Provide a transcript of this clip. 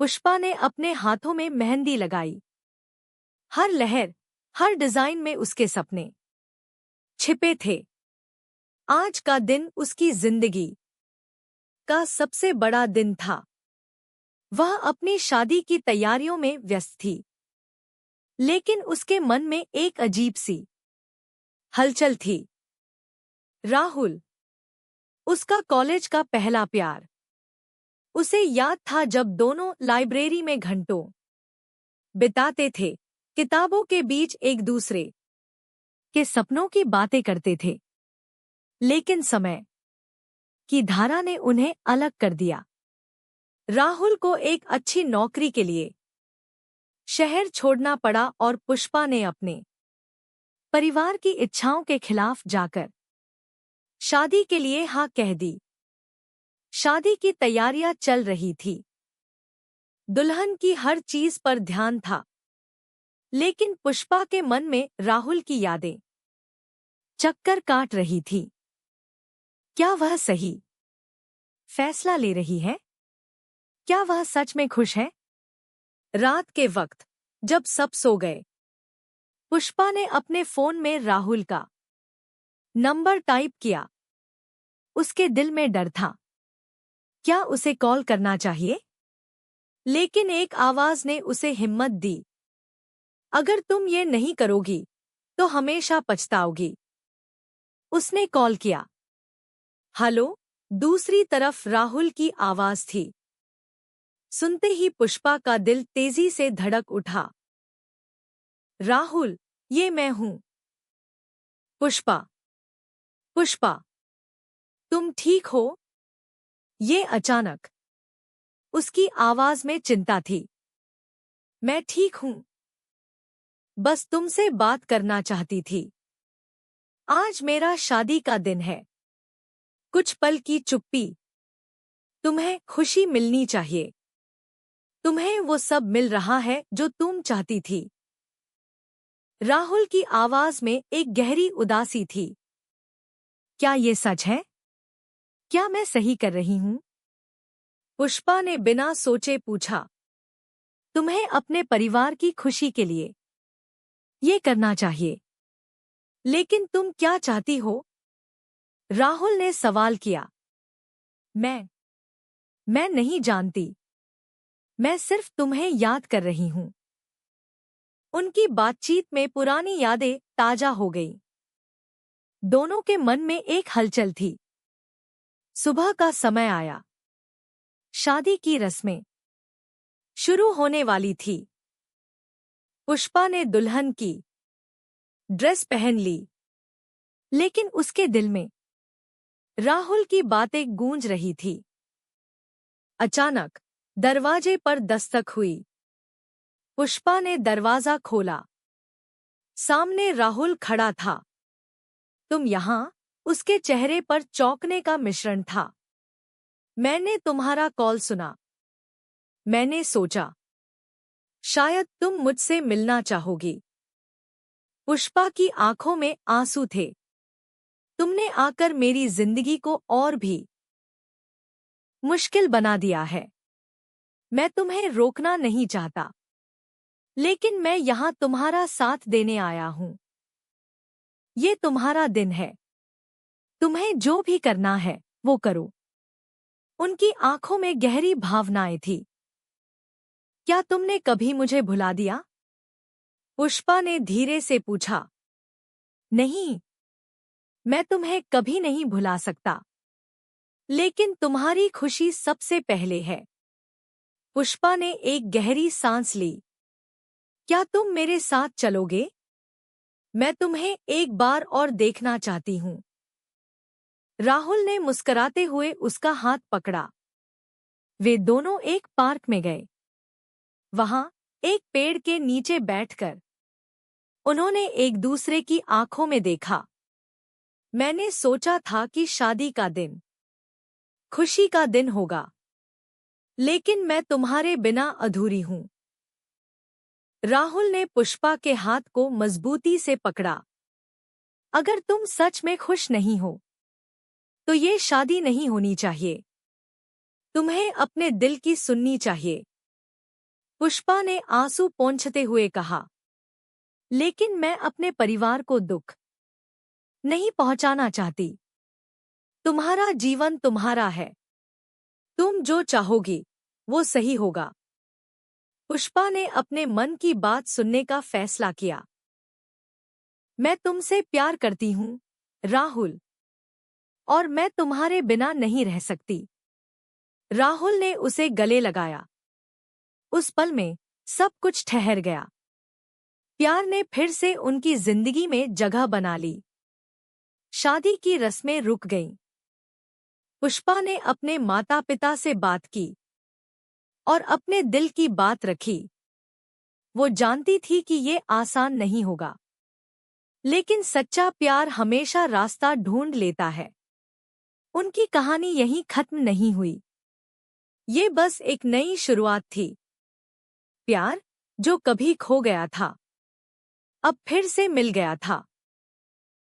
पुष्पा ने अपने हाथों में मेहंदी लगाई। हर लहर, हर डिजाइन में उसके सपने छिपे थे। आज का दिन उसकी जिंदगी का सबसे बड़ा दिन था। वह अपनी शादी की तैयारियों में व्यस्त थी, लेकिन उसके मन में एक अजीब सी हलचल थी। राहुल, उसका कॉलेज का पहला प्यार। उसे याद था जब दोनों लाइब्रेरी में घंटों बिताते थे, किताबों के बीच एक दूसरे के सपनों की बातें करते थे। लेकिन समय की धारा ने उन्हें अलग कर दिया। राहुल को एक अच्छी नौकरी के लिए शहर छोड़ना पड़ा और पुष्पा ने अपने परिवार की इच्छाओं के खिलाफ जाकर शादी के लिए हाँ कह दी। शादी की तैयारियां चल रही थी। दुल्हन की हर चीज पर ध्यान था, लेकिन पुष्पा के मन में राहुल की यादें चक्कर काट रही थी। क्या वह सही फैसला ले रही है? क्या वह सच में खुश है? रात के वक्त जब सब सो गए, पुष्पा ने अपने फोन में राहुल का नंबर टाइप किया। उसके दिल में डर था। क्या उसे कॉल करना चाहिए? लेकिन एक आवाज ने उसे हिम्मत दी। अगर तुम ये नहीं करोगी तो हमेशा पछताओगी। उसने कॉल किया। हेलो, दूसरी तरफ राहुल की आवाज थी। सुनते ही पुष्पा का दिल तेजी से धड़क उठा। राहुल, ये मैं हूं। पुष्पा। पुष्पा, तुम ठीक हो? ये अचानक उसकी आवाज में चिंता थी। मैं ठीक हूं, बस तुमसे बात करना चाहती थी। आज मेरा शादी का दिन है। कुछ पल की चुप्पी। तुम्हें खुशी मिलनी चाहिए। तुम्हें वो सब मिल रहा है जो तुम चाहती थी। राहुल की आवाज में एक गहरी उदासी थी। क्या ये सच है? क्या मैं सही कर रही हूं? पुष्पा ने बिना सोचे पूछा। तुम्हें अपने परिवार की खुशी के लिए ये करना चाहिए। लेकिन तुम क्या चाहती हो? राहुल ने सवाल किया। मैं नहीं जानती। मैं सिर्फ तुम्हें याद कर रही हूं। उनकी बातचीत में पुरानी यादें ताजा हो गईं। दोनों के मन में एक हलचल थी। सुबह का समय आया। शादी की रस्में शुरू होने वाली थी। पुष्पा ने दुल्हन की ड्रेस पहन ली, लेकिन उसके दिल में राहुल की बातें गूंज रही थी। अचानक दरवाजे पर दस्तक हुई। पुष्पा ने दरवाजा खोला। सामने राहुल खड़ा था। तुम यहां? उसके चेहरे पर चौंकने का मिश्रण था। मैंने तुम्हारा कॉल सुना। मैंने सोचा शायद तुम मुझसे मिलना चाहोगी। पुष्पा की आंखों में आंसू थे। तुमने आकर मेरी जिंदगी को और भी मुश्किल बना दिया है। मैं तुम्हें रोकना नहीं चाहता, लेकिन मैं यहाँ तुम्हारा साथ देने आया हूँ। ये तुम्हारा दिन है। तुम्हें जो भी करना है वो करो। उनकी आंखों में गहरी भावनाएं थी। क्या तुमने कभी मुझे भुला दिया? पुष्पा ने धीरे से पूछा। नहीं, मैं तुम्हें कभी नहीं भुला सकता, लेकिन तुम्हारी खुशी सबसे पहले है। पुष्पा ने एक गहरी सांस ली। क्या तुम मेरे साथ चलोगे? मैं तुम्हें एक बार और देखना चाहती हूँ। राहुल ने मुस्कुराते हुए उसका हाथ पकड़ा। वे दोनों एक पार्क में गए। वहां एक पेड़ के नीचे बैठकर उन्होंने एक दूसरे की आंखों में देखा। मैंने सोचा था कि शादी का दिन खुशी का दिन होगा, लेकिन मैं तुम्हारे बिना अधूरी हूं। राहुल ने पुष्पा के हाथ को मजबूती से पकड़ा। अगर तुम सच में खुश नहीं हो, तो ये शादी नहीं होनी चाहिए। तुम्हें अपने दिल की सुननी चाहिए। पुष्पा ने आंसू पोंछते हुए कहा, लेकिन मैं अपने परिवार को दुख नहीं पहुंचाना चाहती। तुम्हारा जीवन तुम्हारा है। तुम जो चाहोगी वो सही होगा। पुष्पा ने अपने मन की बात सुनने का फैसला किया। मैं तुमसे प्यार करती हूँ, राहुल, और मैं तुम्हारे बिना नहीं रह सकती। राहुल ने उसे गले लगाया। उस पल में सब कुछ ठहर गया। प्यार ने फिर से उनकी जिंदगी में जगह बना ली। शादी की रस्में रुक गईं। पुष्पा ने अपने माता पिता से बात की और अपने दिल की बात रखी। वो जानती थी कि ये आसान नहीं होगा, लेकिन सच्चा प्यार हमेशा रास्ता ढूंढ लेता है। उनकी कहानी यहीं खत्म नहीं हुई। ये बस एक नई शुरुआत थी। प्यार जो कभी खो गया था, अब फिर से मिल गया था।